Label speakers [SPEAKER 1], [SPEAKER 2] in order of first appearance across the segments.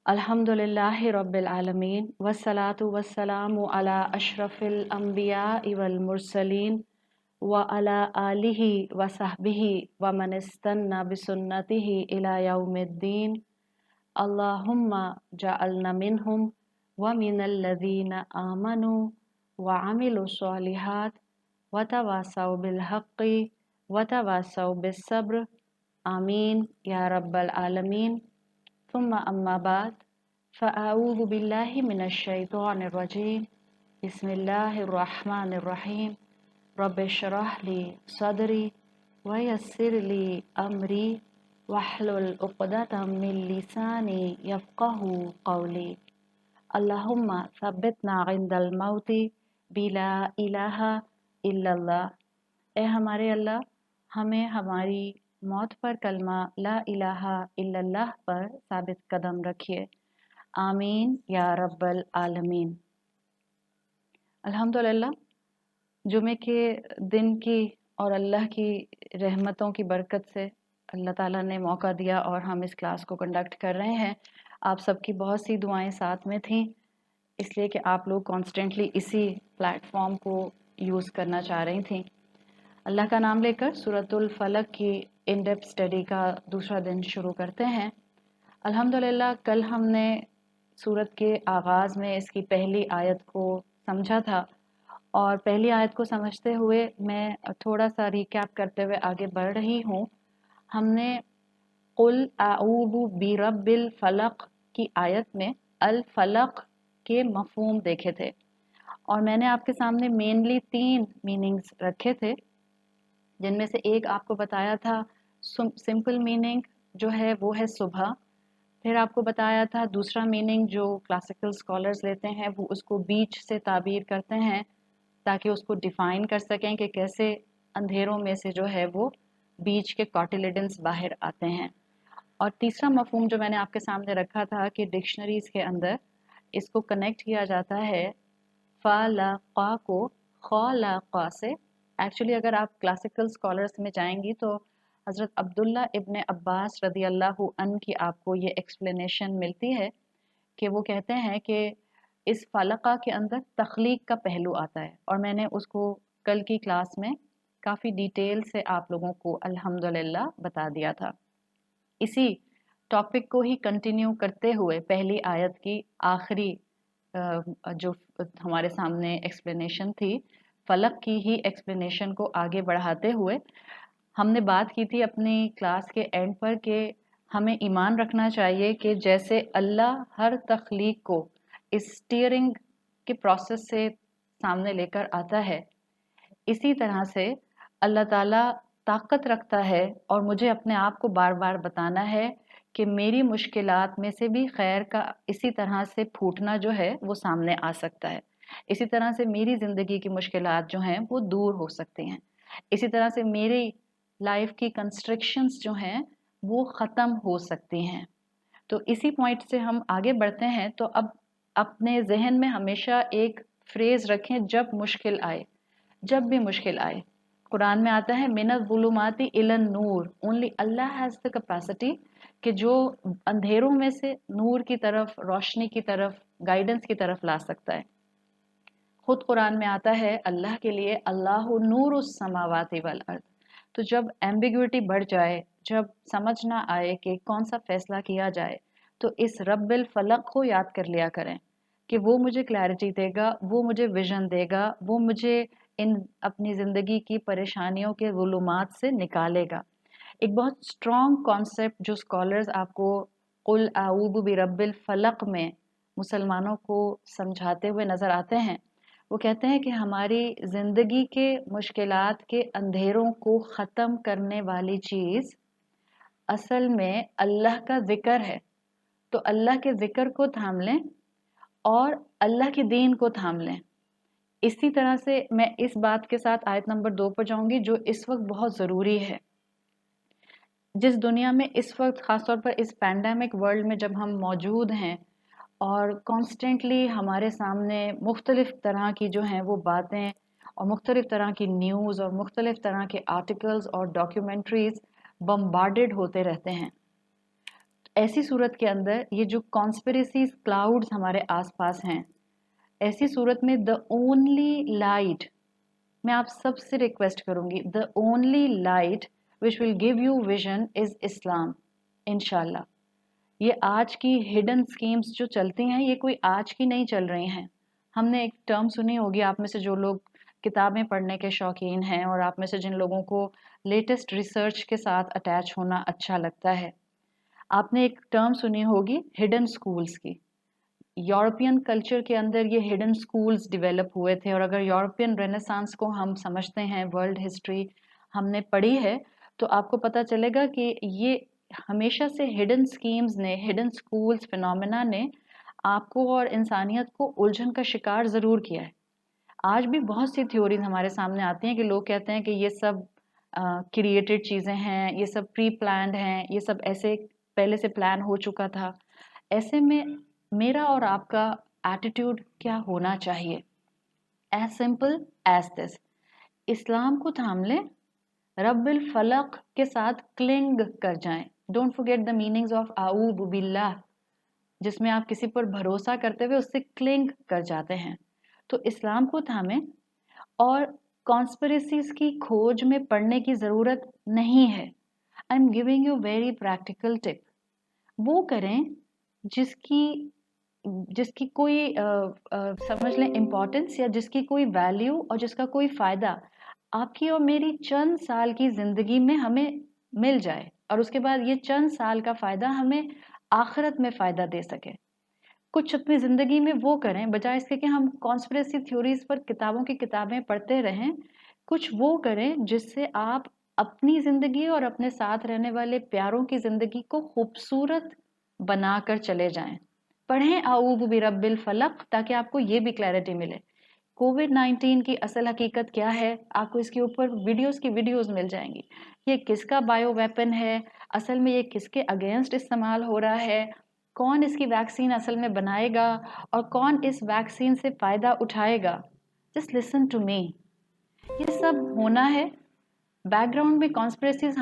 [SPEAKER 1] अल्हम्दुलिल्लाहि रब्बिल आलमीन वस्सलातु वस्सलामु अला अशरफिल अंबियाइ वल मुरसलीन व अला आलिहि व सहबिहि व मन इस्तन्ना बिसुन्नतिहि इला यौमिद्दीन। अल्लाहुम्मा जअलना मिनहुम व मिनल लज़ीना आमनु व अमिलु स्वालिहात व तवासौ बिल हक़्क़ि व तवासौ बिस सब्र। आमीन या रब्बल आलमीन। सुम्मा अम्मा बाद फ़अऊज़ु बिल्लाहि मिनश शैतानिर रजीम। बिस्मिल्लाहिर रहमानिर रहीम। रब्बिश्रह ली सदरी व यस्सिर ली अमरी वहलुल उक़दतम मिन लिसानी यफ़क़हू क़ौली। अल्लाहुम्मा सब्बितना इंदल मौती बिला इलाहा इल्लल्लाह। ए हमारे अल्लाह, हमें हमारी मौत पर कलमा ला इलाहा इल्लल्लाह पर साबित कदम रखिए। आमीन या रब्बल आलमीन। अल्हम्दुलिल्लाह, जुमे के दिन की और अल्लाह की रहमतों की बरकत से अल्लाह ताला ने मौका दिया और हम इस क्लास को कंडक्ट कर रहे हैं। आप सबकी बहुत सी दुआएं साथ में थीं, इसलिए कि आप लोग कॉन्स्टेंटली इसी प्लेटफॉर्म को यूज़ करना चाह रही थीं। अल्लाह का नाम लेकर सूरतुल फलक की इन डेप्थ स्टडी का दूसरा दिन शुरू करते हैं। अल्हम्दुलिल्लाह, कल हमने सूरत के आगाज़ में इसकी पहली आयत को समझा था और पहली आयत को समझते हुए मैं थोड़ा सा रिकैप करते हुए आगे बढ़ रही हूँ। हमने कुल आऊज़ु बिरब्बिल फलक की आयत में अल फलक के मफ़हूम देखे थे और मैंने आपके सामने मेनली 3 मीनिंग्स रखे थे, जिनमें से एक आपको बताया था सिंपल मीनिंग जो है वो है सुबह। फिर आपको बताया था दूसरा मीनिंग जो क्लासिकल स्कॉलर्स लेते हैं वो उसको बीच से ताबीर करते हैं ताकि उसको डिफ़ाइन कर सकें कि कैसे अंधेरों में से जो है वो बीच के कॉटिलिडन्स बाहर आते हैं। और तीसरा मफ़हूम जो मैंने आपके सामने रखा था कि डिक्शनरीज़ के अंदर इसको कनेक्ट किया जाता है फ़लाक़ा को ख़लाक़ा से। एक्चुअली अगर आप क्लासिकल स्कॉलर्स में जाएंगी तो हज़रत अब्दुल्ला इब्न अब्बास रदी अल्लाहु अन की आपको ये एक्सप्लेनेशन मिलती है कि वो कहते हैं कि इस फ़लक़ा के अंदर तख्लीक का पहलू आता है और मैंने उसको कल की क्लास में काफ़ी डिटेल से आप लोगों को अल्हम्दुलिल्लाह बता दिया था। इसी टॉपिक को ही कंटिन्यू करते हुए पहली आयत की आखिरी जो हमारे सामने एक्सप्लेनेशन थी, फ़लक की ही एक्सप्लेनेशन को आगे बढ़ाते हुए हमने बात की थी अपनी क्लास के एंड पर कि हमें ईमान रखना चाहिए कि जैसे अल्लाह हर तख्लीक को इस स्टीयरिंग के प्रोसेस से सामने लेकर आता है, इसी तरह से अल्लाह ताला ताकत रखता है और मुझे अपने आप को बार बार बताना है कि मेरी मुश्किलात में से भी खैर का इसी तरह से फूटना जो है वो सामने आ सकता है। इसी तरह से मेरी ज़िंदगी की मुश्किलात जो हैं वो दूर हो सकती हैं। इसी तरह से मेरी लाइफ की कंस्ट्रक्शंस जो हैं वो ख़त्म हो सकती हैं। तो इसी पॉइंट से हम आगे बढ़ते हैं। तो अब अपने जहन में हमेशा एक फ्रेज़ रखें, जब मुश्किल आए, जब भी मुश्किल आए। कुरान में आता है मिनज़्ज़ुलुमाति इलन नूर, only Allah has the capacity कि जो अंधेरों में से नूर की तरफ, रोशनी की तरफ, गाइडेंस की तरफ ला सकता है। खुद कुरान में आता है अल्लाह के लिए अल्लाहु नूरुस समावाति वल अर्द। तो जब एम्बिग्विटी बढ़ जाए, जब समझ ना आए कि कौन सा फैसला किया जाए, तो इस रब्बिल फलक को याद कर लिया करें कि वो मुझे क्लैरिटी देगा, वो मुझे विजन देगा, वो मुझे इन अपनी ज़िंदगी की परेशानियों के ज़ुलुमात से निकालेगा। एक बहुत स्ट्रॉन्ग कॉन्सेप्ट जो स्कॉलर्स आपको कुल आऊज़ु बिरब्बिल फलक में मुसलमानों को समझाते हुए नज़र आते हैं, वो कहते हैं कि हमारी ज़िंदगी के मुश्किलात के अंधेरों को ख़त्म करने वाली चीज़ असल में अल्लाह का ज़िक्र है। तो अल्लाह के ज़िक्र को थाम लें और अल्लाह के दीन को थाम लें। इसी तरह से मैं इस बात के साथ आयत नंबर 2 पर जाऊंगी जो इस वक्त बहुत ज़रूरी है। जिस दुनिया में इस वक्त ख़ासतौर पर इस पैंडेमिक वर्ल्ड में जब हम मौजूद हैं और कॉन्स्टेंटली हमारे सामने मुख्तलिफ़ तरह की जो हैं वो बातें और मुख्तलिफ़ तरह की न्यूज़ और मुख्तलिफ़ तरह के आर्टिकल्स और डॉक्यूमेंट्रीज़ बम्बार्डेड होते रहते हैं। ایسی صورت کے اندر یہ جو کانسپریسیز کلاؤڈز ہمارے آس پاس ہیں، ایسی صورت میں the only light، میں آپ سب سے ریکویسٹ کروں گی، the only light which will give you vision is اسلام، انشاءاللہ۔ یہ آج کی ہڈن اسکیمز جو چلتی ہیں یہ کوئی آج کی نہیں چل رہی ہیں۔ ہم نے ایک ٹرم سنی ہوگی، آپ میں سے جو لوگ کتابیں پڑھنے کے شوقین ہیں اور آپ میں سے جن لوگوں کو لیٹسٹ ریسرچ کے ساتھ اٹیچ ہونا اچھا لگتا ہے، آپ نے ایک ٹرم سنی ہوگی ہڈن سکولز کی۔ یورپین کلچر کے اندر یہ ہڈن سکولز ڈیولپ ہوئے تھے، اور اگر یورپین رینیسانس کو ہم سمجھتے ہیں، ورلڈ ہسٹری ہم نے پڑھی ہے، تو آپ کو پتہ چلے گا کہ یہ ہمیشہ سے ہڈن سکیمز نے، ہڈن سکولز فینومینا نے آپ کو اور انسانیت کو الجھن کا شکار ضرور کیا ہے۔ آج بھی بہت سی تھیوریز ہمارے سامنے آتی ہیں کہ لوگ کہتے ہیں کہ یہ سب کریٹڈ چیزیں ہیں، یہ سب پری پلانڈ ہیں، یہ سب ایسے پہلے سے پلان ہو چکا تھا۔ ایسے میں میرا اور آپ کا ایٹیٹیوڈ کیا ہونا چاہیے؟ ایز سمپل ایز دس، اسلام کو تھام لیں، رب الفلق کے ساتھ کلنگ کر جائیں۔ Don't forget the meanings of اعوذ باللہ، جس میں آپ کسی پر بھروسہ کرتے ہوئے اس سے کلنگ کر جاتے ہیں۔ تو اسلام کو تھامیں، اور کانسپریسیز کی کھوج میں پڑنے کی ضرورت نہیں ہے۔ I am giving you very practical tip. وہ کریں جس کی کوئی سمجھ لیں امپورٹنس، یا جس کی کوئی ویلیو اور جس کا کوئی فائدہ آپ کی اور میری چند سال کی زندگی میں ہمیں مل جائے، اور اس کے بعد یہ چند سال کا فائدہ ہمیں آخرت میں فائدہ دے سکے۔ کچھ اپنی زندگی میں وہ کریں، بجائے اس کے کہ ہم کانسپریسی تھیوریز پر کتابوں کی کتابیں پڑھتے رہیں، کچھ وہ کریں جس سے آپ اپنی زندگی اور اپنے ساتھ رہنے والے پیاروں کی زندگی کو خوبصورت بنا کر چلے جائیں۔ پڑھیں اعوذ برب الفلق، تاکہ آپ کو یہ بھی کلیئرٹی ملے کووڈ 19 کی اصل حقیقت کیا ہے۔ آپ کو اس کے اوپر ویڈیوز مل جائیں گی، یہ کس کا بائیو ویپن ہے، اصل میں یہ کس کے اگینسٹ استعمال ہو رہا ہے، کون اس کی ویکسین اصل میں بنائے گا، اور کون اس ویکسین سے فائدہ اٹھائے گا۔ جسٹ لسن ٹو می، یہ سب ہونا ہے۔ بیک گراؤنڈ میں کانسپریسیز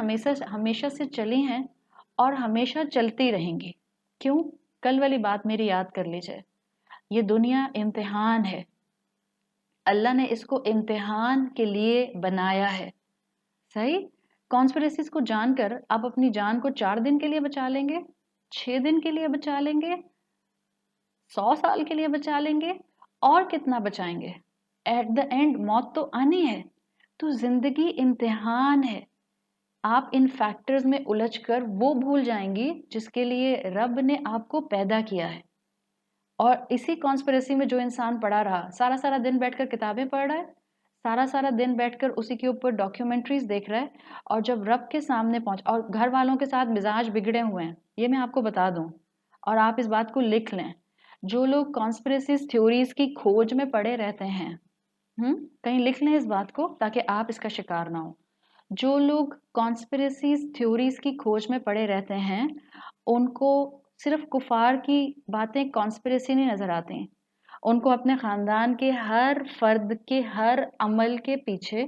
[SPEAKER 1] ہمیشہ سے چلی ہیں اور ہمیشہ چلتی رہیں گی۔ کیوں؟ کل والی بات میری یاد کر لیجئے، یہ دنیا امتحان ہے، اللہ نے اس کو امتحان کے لیے بنایا ہے، صحیح؟ کانسپریسیز کو جان کر آپ اپنی جان کو 4 دن کے لیے بچا لیں گے، 6 دن کے لیے بچا لیں گے، 100 سال کے لیے بچا لیں گے، اور کتنا بچائیں گے؟ ایٹ دا اینڈ موت تو آنی ہے۔ تو زندگی امتحان ہے۔ آپ ان فیکٹرز میں الجھ کر وہ بھول جائیں گی جس کے لیے رب نے آپ کو پیدا کیا ہے۔ اور اسی کانسپریسی میں جو انسان پڑا رہا، سارا دن بیٹھ کر کتابیں پڑھ رہا ہے، سارا دن بیٹھ کر اسی کے اوپر ڈاکیومنٹریز دیکھ رہا ہے، اور جب رب کے سامنے پہنچ، اور گھر والوں کے ساتھ مزاج بگڑے ہوئے ہیں، یہ میں آپ کو بتا دوں، اور آپ اس بات کو لکھ لیں۔ جو لوگ کانسپریسیز تھیوریز کی کھوج میں پڑے رہتے ہیں، کہیں لکھ لیں اس بات کو تاکہ آپ اس کا شکار نہ ہو۔ جو لوگ کانسپریسیز تھیوریز کی کھوج میں پڑے رہتے ہیں، ان کو صرف کفار کی باتیں کانسپریسی نہیں نظر آتی، ان کو اپنے خاندان کے ہر فرد کے ہر عمل کے پیچھے،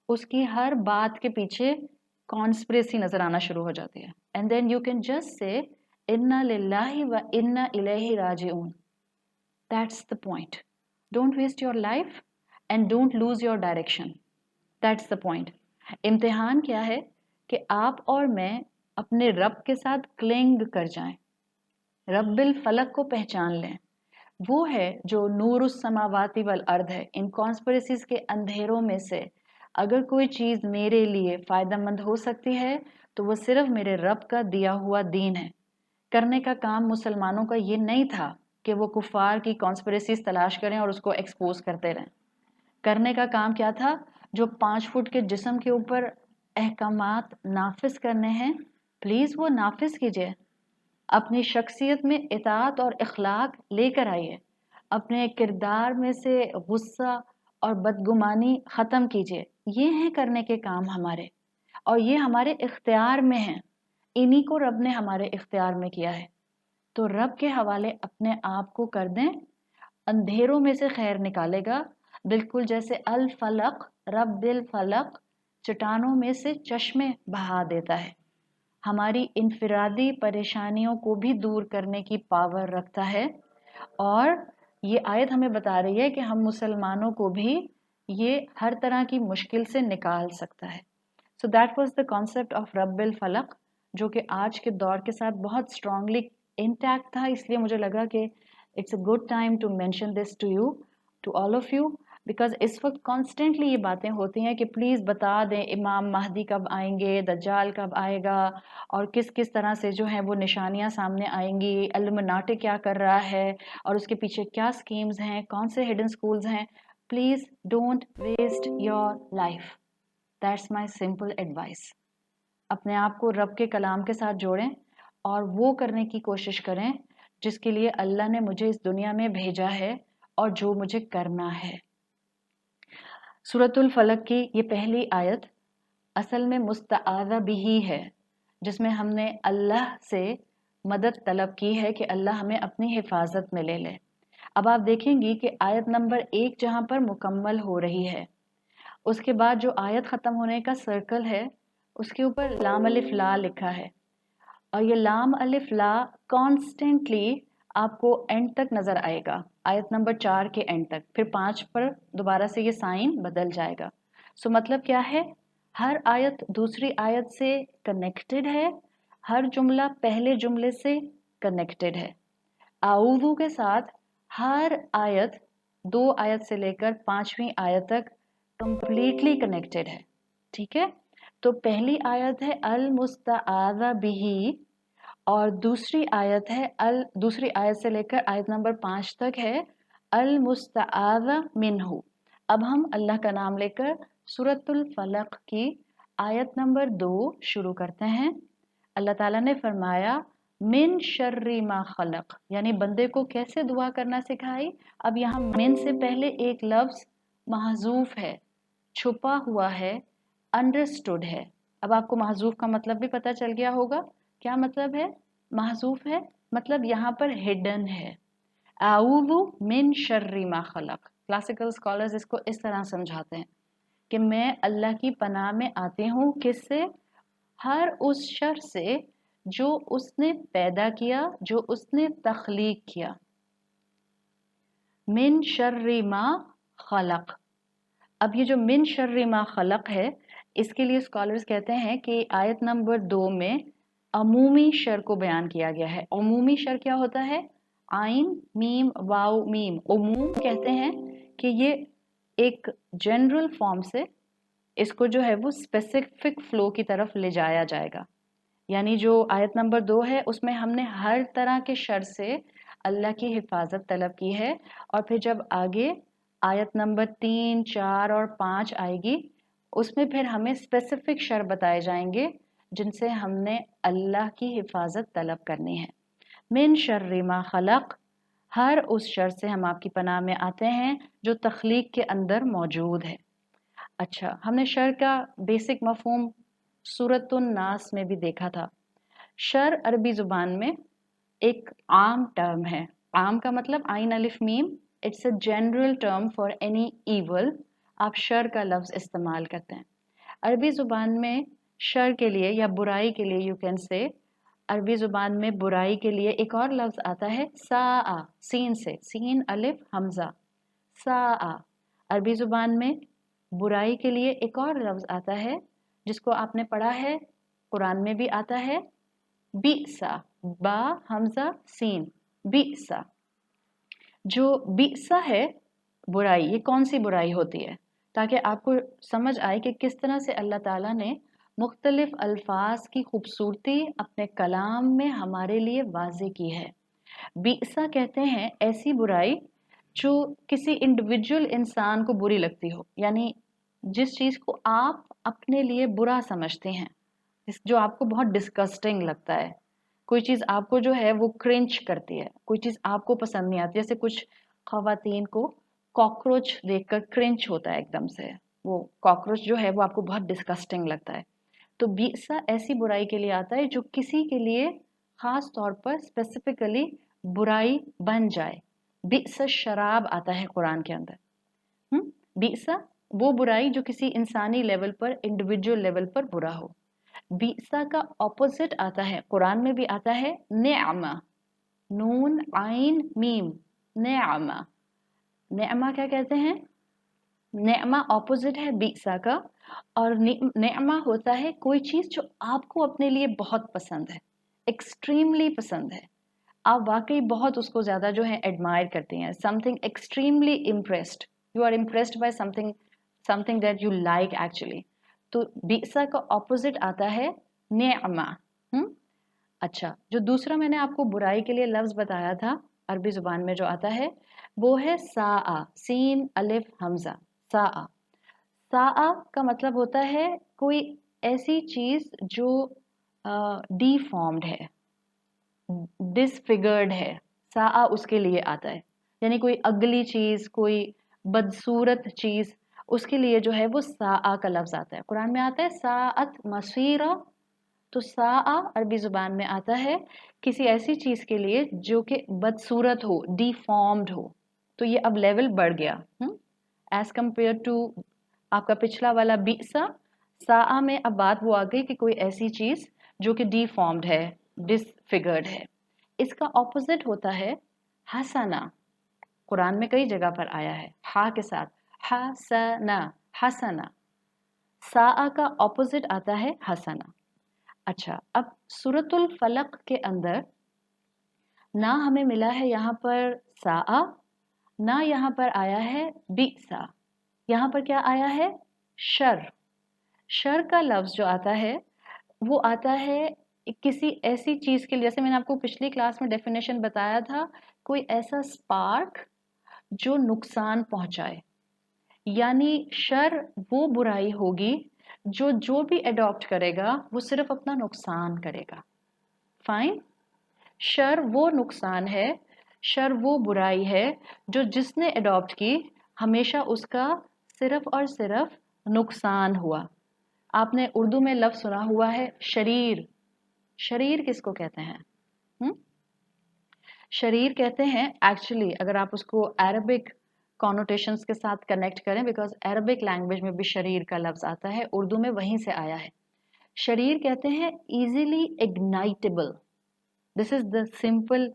[SPEAKER 1] اس کی ہر بات کے پیچھے کانسپریسی نظر آنا شروع ہو جاتی ہے۔ And then you can just say انا للہ و انا الیہ راجعون۔ That's the point. Don't waste your life and don't lose your direction. That's the point. امتحان کیا ہے کہ آپ اور میں اپنے رب کے ساتھ کلنگ کر جائیں، رب الفلق کو پہچان لیں۔ وہ ہے جو نور السماوات والارض ہے۔ ان کانسپریسیز کے اندھیروں میں سے اگر کوئی چیز میرے لیے فائدہ مند ہو سکتی ہے تو وہ صرف میرے رب کا دیا ہوا دین ہے۔ کرنے کا کام مسلمانوں کا یہ نہیں تھا کہ وہ کفار کی کانسپریسیز تلاش کریں اور اس کو ایکسپوز کرتے رہیں۔ کرنے کا کام کیا تھا؟ جو 5 فٹ کے جسم کے اوپر احکامات نافذ کرنے ہیں، پلیز وہ نافذ کیجئے۔ اپنی شخصیت میں اطاعت اور اخلاق لے کر آئیے، اپنے کردار میں سے غصہ اور بدگمانی ختم کیجئے۔ یہ ہیں کرنے کے کام ہمارے، اور یہ ہمارے اختیار میں ہیں، انہی کو رب نے ہمارے اختیار میں کیا ہے۔ تو رب کے حوالے اپنے آپ کو کر دیں، اندھیروں میں سے خیر نکالے گا، بالکل جیسے الفلق، رب الفلق چٹانوں میں سے چشمے بہا دیتا ہے۔ हमारी इनफिरादी परेशानियों को भी दूर करने की पावर रखता है। और ये आयत हमें बता रही है कि हम मुसलमानों को भी ये हर तरह की मुश्किल से निकाल सकता है। So that was the concept of रब्बिल फलक, जो कि आज के दौर के साथ बहुत स्ट्रांगली इंटैक्ट था, इसलिए मुझे लगा कि it's a good time to mention this to you, to all of you, because इस वक्त कॉन्स्टेंटली ये बातें होती हैं कि प्लीज़ बता दें इमाम महदी कब आएंगे, दज्जाल कब आएगा, और किस किस तरह से जो है वो निशानियां सामने आएंगी, इल्युमिनाटी क्या कर रहा है, और उसके पीछे क्या स्कीम्स हैं, कौन से हिडन स्कूल्स हैं। Please don't waste your life, that's my simple advice. अपने आप को रब के कलाम के साथ जोड़ें और वो करने की कोशिश करें जिसके लिए अल्लाह ने मुझे इस दुनिया में भेजा है और जो मुझे करना है। सूरतुल फलक की ये पहली आयत असल में मुस्तआज़ा बिही है, जिसमें हमने अल्लाह से मदद तलब की है कि अल्लाह हमें अपनी हिफाजत में ले ले। अब आप देखेंगी कि आयत नंबर 1 जहाँ पर मुकम्मल हो रही है, उसके बाद जो आयत ख़त्म होने का सर्कल है उसके ऊपर लाम अलिफ ला लिखा है, और ये लाम अलिफ ला कॉन्स्टेंटली आपको एंड तक नज़र आएगा, आयत नंबर 4 के एंड तक, फिर 5 पर दोबारा से ये साइन बदल जाएगा। सो मतलब क्या है, हर आयत दूसरी आयत से कनेक्टेड है, हर जुमला पहले जुमले से कनेक्टेड है। आऊज़ु के साथ हर आयत 2 आयत से लेकर 5वीं आयत तक कंप्लीटली कनेक्टेड है। ठीक है, तो पहली आयत है अल मुस्तआज़ा बिही, और दूसरी आयत से लेकर आयत नंबर 5 तक है अल मुस्तआज़ा मिन्हु। अब हम अल्लाह का नाम लेकर सूरतुल फलक की आयत नंबर 2 शुरू करते हैं। अल्लाह ताला ने फरमाया मिन शर्री मा खलक, यानी बंदे को कैसे दुआ करना सिखाई। अब यहाँ मिन से पहले एक लफ्ज महजूफ है, छुपा हुआ है, अंडरस्टूड है। अब आपको महजूफ का मतलब भी पता चल गया होगा। क्या मतलब है महजूफ है? मतलब यहाँ पर हिडन है। आऊज़ु मिन शर्री मा खलक, क्लासिकल स्कॉलर्स इसको इस तरह समझाते हैं कि मैं अल्लाह की पनाह में आती हूँ, किससे? हर उस शर से जो उसने पैदा किया, जो उसने तख्लीक किया। मिन शर्री मा खलक। अब ये जो मिन शर्री मा खलक है, इसके लिए स्कॉलर्स कहते हैं कि आयत नंबर 2 में अमूमी शर को बयान किया गया है। अमूमी शर क्या होता है? आइन मीम वाव मीम, उमूम कहते हैं कि ये एक जनरल फॉर्म से इसको जो है वो स्पेसिफिक फ्लो की तरफ ले जाया जाएगा। यानी जो आयत नंबर 2 है उसमें हमने हर तरह के शर से अल्लाह की हिफाजत तलब की है, और फिर जब आगे आयत नंबर 3, 4 और 5 आएगी उसमें फिर हमें स्पेसिफिक शर बताए जाएंगे जिनसे हमने अल्लाह की हिफाजत तलब करनी है। मिन शर्रि मा खलक, हर उस शर से हम आपकी पनाह में आते हैं जो तख्लीक के अंदर मौजूद है। अच्छा, हमने शर का बेसिक मफहूम सूरतुन नास में भी देखा था। शर अरबी ज़ुबान में एक आम टर्म है। आम का मतलब आइन अलिफ meme, it's a general term for any evil. आप शर का लफ्ज़ इस्तेमाल करते हैं अरबी ज़ुबान में शर के लिए या बुराई के लिए। यू कैन से अरबी ज़ुबान में बुराई के लिए एक और लफ्ज़ आता है साआ, सीन से, सीन अलिफ हमज़ा, साआ। अरबी ज़ुबान में बुराई के लिए एक और लफ्ज़ आता है जिसको आपने पढ़ा है, कुरान में भी आता है, बीसा, बा हमज़ा सीन, बीसा। जो बीसा है बुराई, ये कौन सी बुराई होती है, ताकि आपको समझ आए कि किस तरह से अल्लाह ताला ने मुख्तलिफ अल्फाज की खूबसूरती अपने कलाम में हमारे लिए वाज़े की है। बीसा कहते हैं ऐसी बुराई जो किसी इंडिविजुअल इंसान को बुरी लगती हो, यानी जिस चीज़ को आप अपने लिए बुरा समझते हैं, जो आपको बहुत डिस्गस्टिंग लगता है। कोई चीज़ आपको जो है वो क्रिंच करती है, कोई चीज़ आपको पसंद नहीं आती। जैसे कुछ ख़वातीन को कॉकरोच देखकर क्रिंच होता है एकदम से, वो कॉकरोच जो है वो आपको बहुत डिस्गस्टिंग लगता है। तो बीसा ऐसी बुराई के लिए आता है जो किसी के लिए ख़ास तौर पर स्पेसिफिकली बुराई बन जाए। बीसा शराब आता है कुरान के अंदर। बीसा वो बुराई जो किसी इंसानी लेवल पर, इंडिविजुअल लेवल पर बुरा हो। बीसा का ऑपोजिट आता है, कुरान में भी आता है नेअमा, नून आइन मीम, नेअमा। नेअमा क्या कहते हैं? नेअमा ऑपोजिट है बीसा का, और नेअमा होता है कोई चीज जो आपको अपने लिए बहुत पसंद है, एक्सट्रीमली पसंद है, आप वाकई बहुत उसको ज्यादा जो है एडमायर करती हैं, something extremely impressed, you are impressed by something, something that you like actually. तो बीसा का ऑपोजिट आता है नेअमा। अच्छा, जो दूसरा मैंने आपको बुराई के लिए लफ्ज बताया था अरबी जुबान में जो आता है वो है साआ, सीन अलिफ हमजा, साआ। साआ का मतलब होता है कोई ऐसी चीज जो डिफॉर्म्ड है, डिसफिगर्ड है, साआ उसके लिए आता है। यानी कोई अगली चीज, कोई बदसूरत चीज, उसके लिए जो है वो साआ का लफ्ज आता है। कुरान में आता है साअत मसीरा, तो साआ अरबी जुबान में आता है किसी ऐसी चीज के लिए जो कि बदसूरत हो, डिफॉर्म्ड हो। तो ये अब लेवल बढ़ गया एज कंपेयर टू आपका पिछला वाला बीसा। साआ में अब बात वो आ गई कि कोई ऐसी चीज जो कि डिफॉर्म्ड है, डिसफिगर्ड है। इसका ऑपोजिट होता है हसना। कुरान में कई जगह पर आया है हा के साथ, हसना, हसना। साआ का ऑपोजिट आता है हसना। अच्छा, अब सूरतुल फलक के अंदर ना हमें मिला है यहाँ पर साआ, ना यहाँ पर आया है बीसा, यहाँ पर क्या आया है? शर। शर का लफ्ज जो आता है वो आता है किसी ऐसी चीज के लिए, जैसे मैंने आपको पिछली क्लास में डेफिनेशन बताया था, कोई ऐसा स्पार्क जो नुकसान पहुंचाए। यानी शर वो बुराई होगी जो जो भी अडॉप्ट करेगा वो सिर्फ अपना नुकसान करेगा। फाइन। शर वो नुकसान है, शर वो बुराई है जो जिसने अडॉप्ट की हमेशा उसका सिर्फ और सिर्फ नुकसान हुआ। आपने उर्दू में लफ्ज सुना हुआ है शरीर। शरीर किसको कहते हैं? हुँ? शरीर कहते हैं एक्चुअली, अगर आप उसको अरबिक कॉनोटेशंस के साथ कनेक्ट करें, बिकॉज अरबिक लैंग्वेज में भी शरीर का लफ्ज आता है, उर्दू में वहीं से आया है। शरीर कहते हैं easily ignitable. This is the simple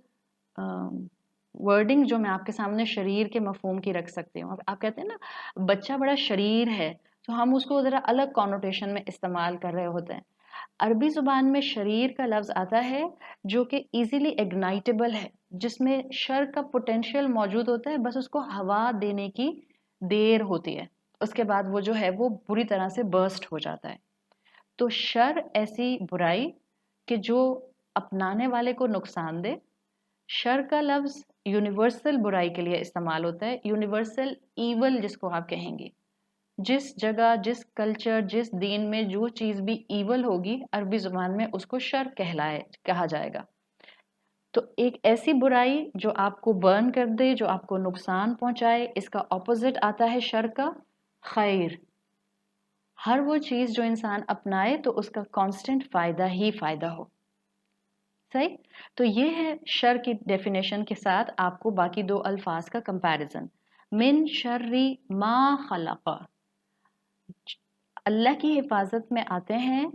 [SPEAKER 1] wording जो मैं आपके सामने शरीर के मफहूम की रख सकती हूँ। आप कहते हैं ना बच्चा बड़ा शरीर है, तो हम उसको ज़रा अलग कॉनोटेशन में इस्तेमाल कर रहे होते हैं। अरबी ज़ुबान में शरीर का लफ्ज़ आता है जो कि इजीली इग्नाइटेबल है, जिसमें शर का पोटेंशियल मौजूद होता है, बस उसको हवा देने की देर होती है, उसके बाद वो जो है वो बुरी तरह से बर्स्ट हो जाता है। तो शर ऐसी बुराई कि जो अपनाने वाले को नुकसान दे। शर का लफ्ज यूनिवर्सल बुराई के लिए इस्तेमाल होता है, यूनिवर्सल ईवल जिसको आप कहेंगे। जिस जगह, जिस कल्चर, जिस दीन में जो चीज़ भी ईवल होगी अरबी ज़ुबान में उसको शर कहा जाएगा। तो एक ऐसी बुराई जो आपको बर्न कर दे, जो आपको नुकसान पहुंचाए, इसका ऑपोजिट आता है शर का खैर। हर वो चीज़ जो इंसान अपनाए तो उसका कांस्टेंट फ़ायदा ही फ़ायदा हो। सही। तो ये है शर की डेफिनेशन के साथ आपको बाकी दो अल्फाज का कंपैरिजन। मिन शर्री मा खलक़, अल्लाह की हिफाजत में आते हैं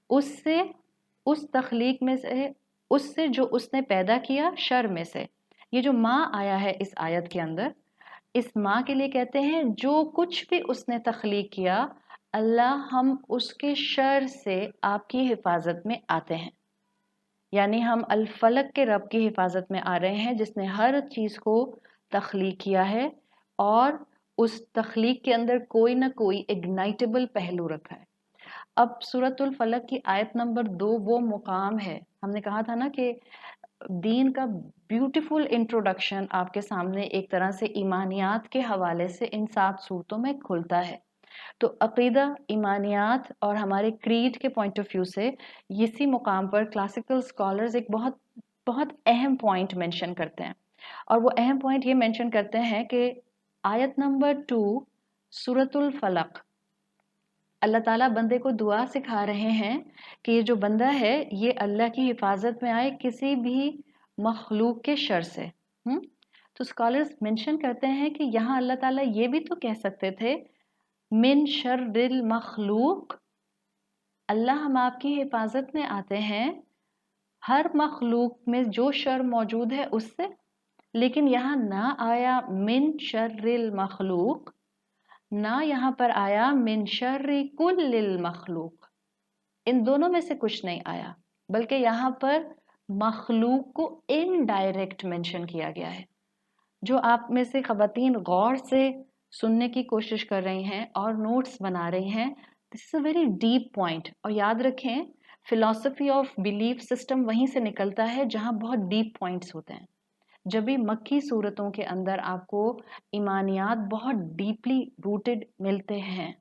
[SPEAKER 1] उससे, उस तख्लीक में से, उससे जो उसने पैदा किया, शर में से। ये जो माँ आया है इस आयत के अंदर, इस माँ के लिए कहते हैं जो कुछ भी उसने तख्लीक किया, अल्लाह हम उसके शर से आपकी हिफाजत में आते हैं। यानी हम अल फलक के रब की हिफाजत में आ रहे हैं जिसने हर चीज़ को तख्लीक किया है और उस तख्लीक के अंदर कोई ना कोई इग्नाइटेबल पहलू रखा है। अब सूरतुल फलक की आयत नंबर 2 वो मुकाम है, हमने कहा था ना कि दीन का ब्यूटीफुल इंट्रोडक्शन आपके सामने एक तरह से ईमानियात के हवाले से इन 7 सूरतों में खुलता है। तो अक़ीदा, ईमानियात और हमारे क्रीड के पॉइंट ऑफ व्यू से इसी मुकाम पर क्लासिकल स्कॉलर्स एक बहुत बहुत अहम पॉइंट मेंशन करते हैं, और वो अहम पॉइंट ये मेंशन करते हैं कि आयत नंबर 2 सूरतुल फलक, अल्लाह ताला बंदे को दुआ सिखा रहे हैं कि ये जो बंदा है ये अल्लाह की हिफाजत में आए किसी भी मखलूक के शर से। तो स्कॉलर्स मेंशन करते हैं कि यहाँ अल्लाह ताला ये भी तो कह सकते थे मिन शर्रिल मखलूक, اللہ हम आपकी हिफाजत में आते हैं हर मखलूक में जो शर मौजूद है उससे, लेकिन यहाँ ना आया मिन शर्रिल मखलूक, ना यहाँ पर आया मिन शर्रि कुल्लिल मखलूक, इन दोनों में से कुछ नहीं आया, बल्कि यहाँ पर मखलूक को इनडायरेक्ट मेंशन किया गया है। जो आप में से ख़वातीन गौर से सुनने की कोशिश कर रही हैं और नोट्स बना रही हैं, this is a very deep point. और याद रखें, फिलॉसफी ऑफ बिलीफ सिस्टम वहीं से निकलता है जहाँ बहुत डीप पॉइंट्स होते हैं। जब भी मक्की सूरतों के अंदर आपको ईमानियात बहुत डीपली रूटेड मिलते हैं,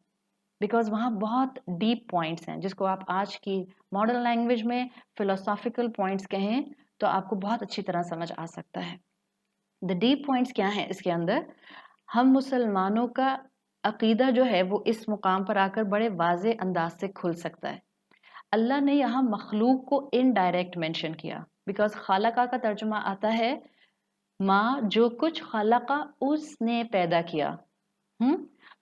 [SPEAKER 1] बिकॉज वहाँ बहुत डीप पॉइंट्स हैं जिसको आप आज की मॉडर्न लैंग्वेज में फिलोसॉफिकल पॉइंट्स कहें तो आपको बहुत अच्छी तरह समझ आ सकता है। द डीप पॉइंट्स क्या हैं इसके अंदर? हम मुसलमानों का अकीदा जो है वो इस मुकाम पर आकर बड़े वाज़े अंदाज से खुल सकता है। अल्लाह ने यहाँ मखलूक को इनडायरेक्ट मेंशन किया, बिकॉज खालका का तर्जुमा आता है माँ जो कुछ खालका उसने पैदा किया।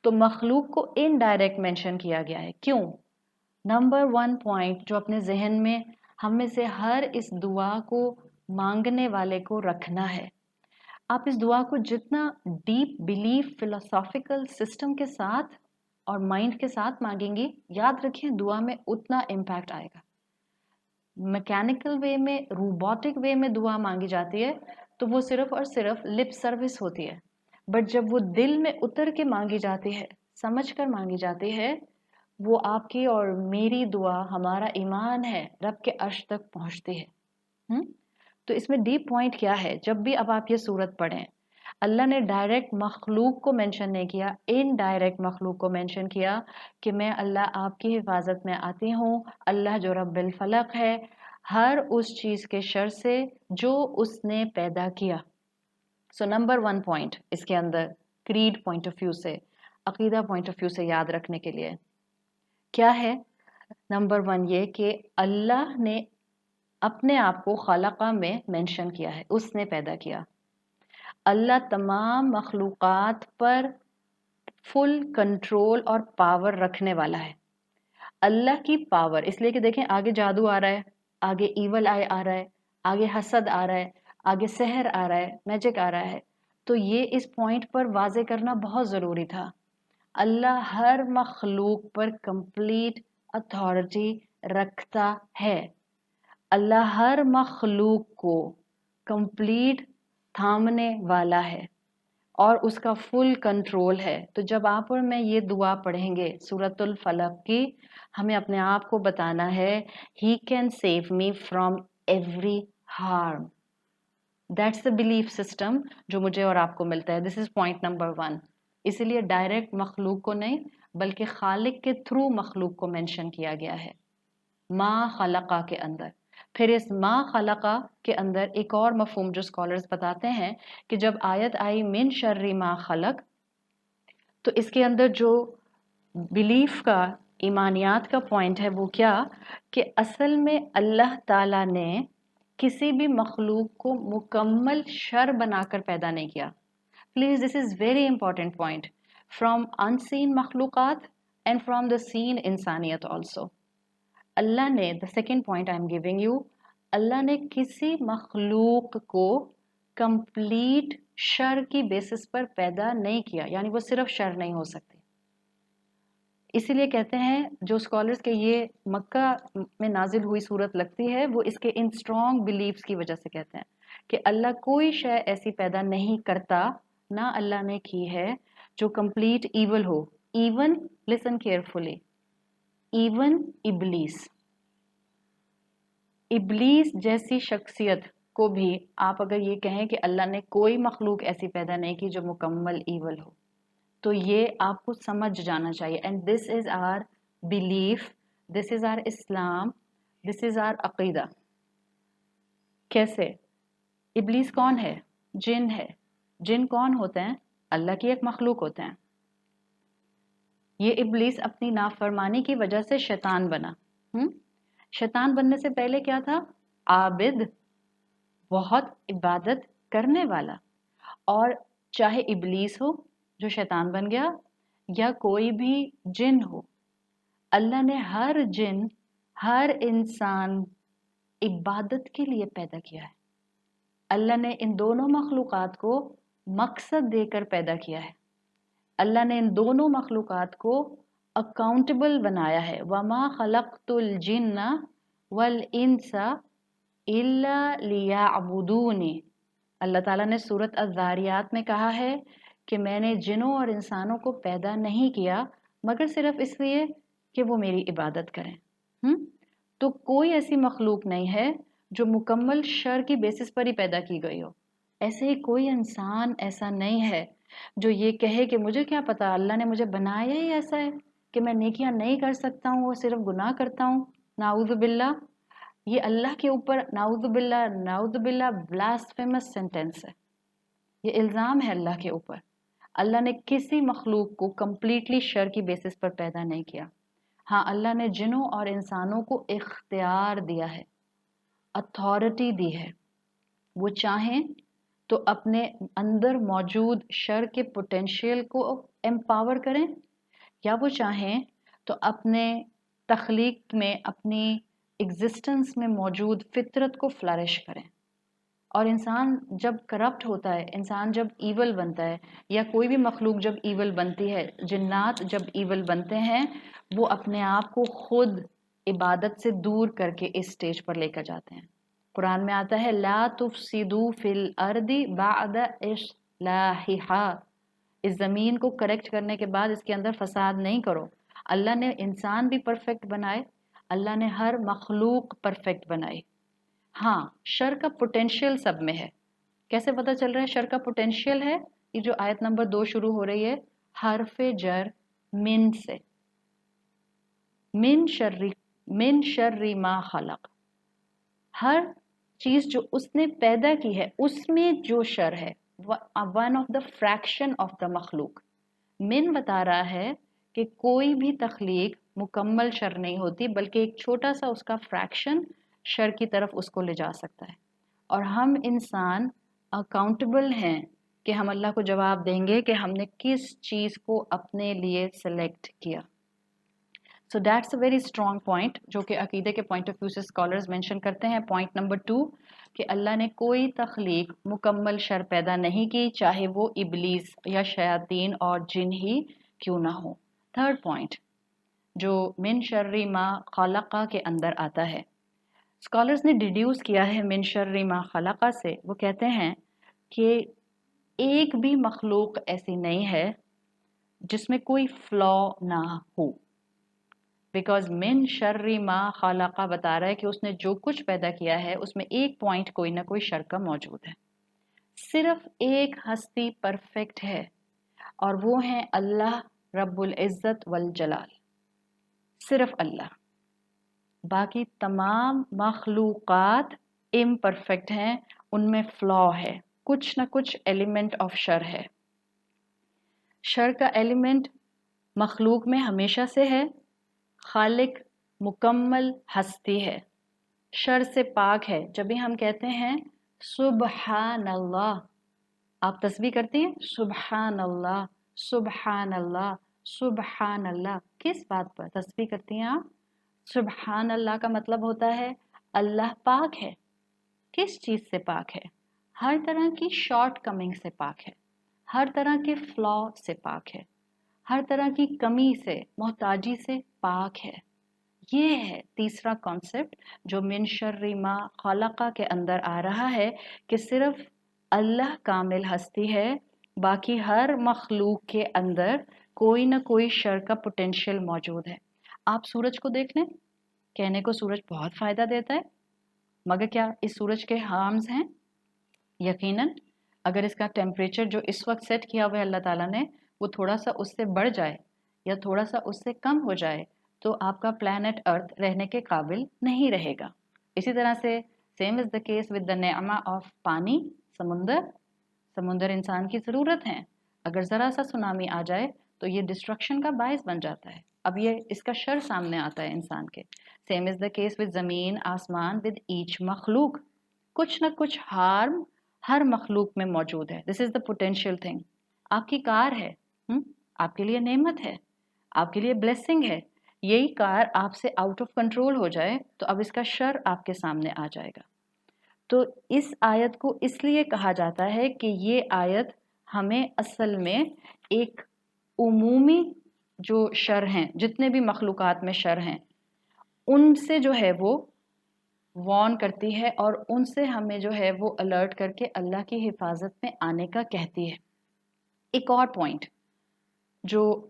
[SPEAKER 1] तो मखलूक को इनडायरेक्ट मेंशन किया गया है। क्यों? नंबर 1 पॉइंट जो अपने जहन में हम में से हर इस दुआ को मांगने वाले को रखना है, आप इस दुआ को जितना डीप बिलीफ फिलोसॉफिकल सिस्टम के साथ और माइंड के साथ मांगेंगी, याद रखिए दुआ में उतना इम्पैक्ट आएगा। मैकेनिकल वे में, रोबोटिक वे में दुआ मांगी जाती है तो वो सिर्फ और सिर्फ लिप सर्विस होती है, बट जब वो दिल में उतर के मांगी जाती है, समझ कर मांगी जाती है, वो आपकी और मेरी दुआ, हमारा ईमान है, रब के अर्श तक पहुंचती है। तो इसमें डीप पॉइंट क्या है? जब भी अब आप ये सूरत पढ़ें, अल्लाह ने डायरेक्ट मखलूक को मेंशन नहीं किया, इनडायरेक्ट मखलूक को मेंशन किया कि मैं अल्लाह आपकी हिफाजत में आती हूँ, अल्लाह जो रब्बिल फलक है, हर उस चीज़ के शर से जो उसने पैदा किया। सो नंबर 1 पॉइंट इसके अंदर क्रीड पॉइंट ऑफ व्यू से, अकीदा पॉइंट ऑफ व्यू से याद रखने के लिए क्या है? नंबर 1 ये कि अल्लाह ने अपने आप को खालका में मेंशन किया है, उसने पैदा किया। अल्लाह तमाम मखलूक़ात पर फुल कंट्रोल और पावर रखने वाला है। अल्लाह की पावर इसलिए कि देखें आगे जादू आ रहा है, आगे ईवल आई आ रहा है, आगे हसद आ रहा है, आगे सहर आ रहा है, मैजिक आ रहा है। तो ये इस पॉइंट पर वाजे करना बहुत ज़रूरी था। अल्लाह हर मखलूक पर कंप्लीट अथॉरिटी रखता है। अल्लाह हर मखलूक को कंप्लीट थामने वाला है और उसका फुल कंट्रोल है। तो जब आप और मैं ये दुआ पढ़ेंगे सूरतुल फलक की, हमें अपने आप को बताना है he can save me from every harm. That's the belief system जो मुझे और आपको मिलता है। This is point number 1। इसीलिए डायरेक्ट मखलूक को नहीं बल्कि खालिक के थ्रू मखलूक को मेंशन किया गया है माँ खलका के अंदर। फिर इस माँ खलका के अंदर एक और मफहूम जो स्कॉलर्स बताते हैं कि जब आयत आई मिन शर्री माँ खलक, तो इसके अंदर जो बिलीफ का, ईमानियात का पॉइंट है वो क्या कि असल में अल्लाह ताला ने किसी भी मखलूक को मुकम्मल शर बनाकर पैदा नहीं किया। Please this is very important point, from unseen मखलूकात एंड फ्रॉम द सीन इंसानियत ऑल्सो। अल्लाह ने, the second point I am giving you, Allah ने किसी मखलूक को कंप्लीट शर की बेसिस पर पैदा नहीं किया, यानी वो सिर्फ शर नहीं हो सकती। इसीलिए कहते हैं जो स्कॉलर्स के ये मक्का में नाजिल हुई सूरत लगती है वो इसके इन स्ट्रॉन्ग बिलीव्स की वजह से कहते हैं कि अल्लाह कोई शय ऐसी पैदा नहीं करता, ना अल्लाह ने की है जो कंप्लीट ईवल हो। इवन, लिसन केयरफुली, इवन इबलीस, इबलीस जैसी शख्सियत को भी आप अगर ये कहें कि अल्लाह ने कोई मखलूक ऐसी पैदा नहीं की जो मुकम्मल ईवल हो, तो ये आपको समझ जाना चाहिए। And this is our belief, this is our Islam, this is our अकीदा। कैसे? इबलीस कौन है? जिन है। जिन कौन होते हैं? अल्लाह की एक मखलूक होते हैं। ये इबलीस अपनी नाफरमानी की वजह से शैतान बना। शैतान बनने से पहले क्या था? आबिद, बहुत इबादत करने वाला। और चाहे इबलीस हो जो शैतान बन गया या कोई भी जिन हो, अल्लाह ने हर जिन, हर इंसान इबादत के लिए पैदा किया है। अल्लाह ने इन दोनों मखलूक़ात को मकसद देकर पैदा किया है। अल्लाह ने इन दोनों मखलूक़ात को अकाउंटेबल बनाया है। वमा खलक़तुल जिन्ना वल इंसा इल्ला लियअबुदूनी। अल्लाह ताला ने सूरत अज़्ज़ारियात में कहा है कि मैंने जिनों और इंसानों को पैदा नहीं किया मगर सिर्फ इसलिए कि वो मेरी इबादत करें। तो कोई ऐसी मखलूक नहीं है जो मुकम्मल शर की बेसिस पर ही पैदा की गई हो। ऐसे ही कोई इंसान ऐसा नहीं है जो ये कहे कि मुझे क्या पता, अल्लाह ने मुझे बनाया ही ऐसा है कि मैं नेकियां नहीं कर सकता हूँ, वो सिर्फ गुनाह करता हूँ। नाउज़ु बिल्लाह। ये अल्लाह के ऊपर नाउज़ु बिल्लाह ब्लास्फेमस सेंटेंस है। ये इल्ज़ाम है अल्लाह के ऊपर। अल्लाह ने किसी मखलूक को कंप्लीटली शर की बेसिस पर पैदा नहीं किया। हाँ, अल्लाह ने जिनों और इंसानों को इख्तियार दिया है, अथॉरिटी दी है। वो चाहें तो अपने अंदर मौजूद शर के पोटेंशियल को एम्पावर करें, या वो चाहें तो अपने तख्लीक में, अपनी एग्जिस्टेंस में मौजूद फितरत को फ्लरिश करें। और इंसान जब करप्ट होता है, इंसान जब ईवल बनता है, या कोई भी मखलूक जब ईवल बनती है, जिन्नात जब ईवल बनते हैं, वो अपने आप को खुद इबादत से दूर करके इस स्टेज पर लेकर जाते हैं। कुरान में आता है ला तुफसिदू फिल अर्दी बाद इस्लाहिहा। इस ज़मीन को करेक्ट करने के बाद इसके अंदर फसाद नहीं करो। अल्लाह ने इंसान भी परफेक्ट बनाए, अल्लाह ने हर मखलूक परफेक्ट बनाई। हाँ, शर का पोटेंशियल सब में है। कैसे पता चल रहा है शर का पोटेंशियल है? ये जो आयत नंबर 2 शुरू हो रही है हरफे जर मिन से, मिन शर्री मा खलक। हर चीज जो उसने पैदा की है उसमें जो शर है, one of the fraction of the मखलूक। मिन बता रहा है कि कोई भी तख्लीक मुकम्मल शर नहीं होती, बल्कि एक छोटा सा उसका फ्रैक्शन शर की तरफ उसको ले जा सकता है। और हम इंसान अकाउंटेबल हैं कि हम अल्लाह को जवाब देंगे कि हमने किस चीज़ को अपने लिए सेलेक्ट किया। So that's a very strong point जो कि अकीदे के पॉइंट ऑफ व्यू से स्कॉलर्स मेंशन करते हैं। पॉइंट नंबर 2 कि अल्लाह ने कोई तख्लीक मुकम्मल शर पैदा नहीं की, चाहे वो इबलीस या शयातीन और जिन ही क्यों ना हो। थर्ड पॉइंट जो मिन शर्री मा खलक़ा के अंदर आता है, स्कॉलर्स ने डिड्यूस किया है मिन शर्री मा खलक़ा से। वो कहते हैं कि एक भी मखलूक ऐसी नहीं है जिसमें कोई फ्लॉ ना हो, बिकॉज मिन शर्री मा खलक़ा बता रहा है कि उसने जो कुछ पैदा किया है उसमें एक पॉइंट कोई ना कोई शर का मौजूद है। सिर्फ एक हस्ती परफेक्ट है और वो है अल्लाह रब्बुल इज़्ज़त वल जलाल। सिर्फ अल्लाह, बाकी तमाम मखलूक़ात इम्परफेक्ट हैं, उनमें फ्लॉ है, कुछ ना कुछ एलिमेंट ऑफ शर है। शर का एलिमेंट मखलूक में हमेशा से है। खालिक मुकम्मल हस्ती है, शर से पाक है। जब भी हम कहते हैं सुबहानल्लाह, आप तस्बीह करती हैं सुबहानल्लाह सुबहानल्लाह सुबहानल्लाह, किस बात पर तस्बीह करती हैं आप? सुबहान अल्लाह का मतलब होता है अल्लाह पाक है। किस चीज़ से पाक है? हर तरह की शॉर्ट कमिंग से पाक है, हर तरह के फ्लॉ से पाक है, हर तरह की कमी से, मोहताजी से पाक है। ये है तीसरा कॉन्सेप्ट जो मिन शर्री मा खलक़ा के अंदर आ रहा है कि सिर्फ अल्लाह कामिल हस्ती है, बाकी हर मखलूक के अंदर कोई ना कोई शर का पोटेंशियल मौजूद है। आप सूरज को देख लें, कहने को सूरज बहुत फ़ायदा देता है, मगर क्या इस सूरज के हार्म्स हैं? यकीनन अगर इसका टेम्परेचर जो इस वक्त सेट किया हुआ है अल्लाह ताला ने, वो थोड़ा सा उससे बढ़ जाए या थोड़ा सा उससे कम हो जाए तो आपका प्लैनेट अर्थ रहने के काबिल नहीं रहेगा। इसी तरह से same is the case with the नेअमा ऑफ पानी, समुंदर इंसान की ज़रूरत है। अगर ज़रा सा सुनामी आ जाए तो ये डिस्ट्रक्शन का बायस बन जाता है। अब ये इसका शर सामने आता है इंसान के। Same is the case with ज़मीन आसमान, विद ईच मखलूक, कुछ ना कुछ हार्म हर मखलूक में मौजूद है। This is the potential thing. आपकी कार है, आपके लिए नेमत है, आपके लिए ब्लेसिंग है, यही कार आपसे आउट ऑफ कंट्रोल हो जाए तो अब इसका शर आपके सामने आ जाएगा। तो इस आयत को इसलिए कहा जाता है कि ये आयत हमें असल में एक उमूमी जो शर हैं, जितने भी मखलूक़ात में शर हैं, उनसे जो है वो वॉर्न करती है और उनसे हमें जो है वो अलर्ट करके अल्लाह की हिफाजत में आने का कहती है। एक और पॉइंट जो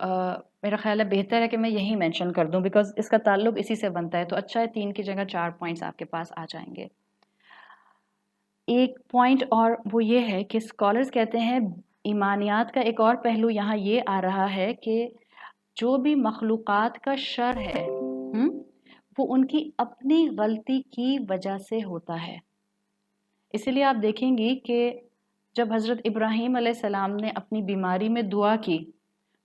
[SPEAKER 1] मेरा ख्याल है बेहतर है कि मैं यही मेंशन कर दूं, बिकॉज इसका ताल्लुक इसी से बनता है, तो अच्छा है 3 की जगह 4 पॉइंट्स आपके पास आ जाएंगे। एक पॉइंट और वो ये है कि स्कॉलर्स कहते हैं ईमानियात का एक और पहलू यहाँ ये आ रहा है कि जो भी मखलूक़ात का शर है वो उनकी अपनी गलती की वजह से होता है। इसीलिए आप देखेंगी कि जब हज़रत इब्राहीम अलैहिस्सलाम ने अपनी बीमारी में दुआ की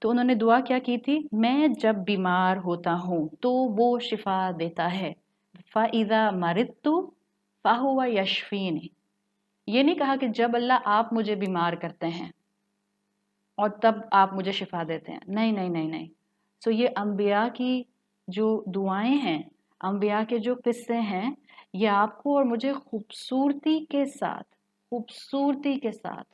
[SPEAKER 1] तो उन्होंने दुआ क्या की थी, मैं जब बीमार होता हूँ तो वो शिफा देता है, फ़ाइज़ा मरिदतु फ़हुवा यशफ़ीनी। ये नहीं कहा कि जब अल्लाह आप मुझे बीमार करते हैं और तब आप मुझे शिफा देते हैं, नहीं नहीं नहीं नहीं। सो ये अम्बिया की जो दुआएं हैं, अम्बिया के जो किस्से हैं, ये आपको और मुझे खूबसूरती के साथ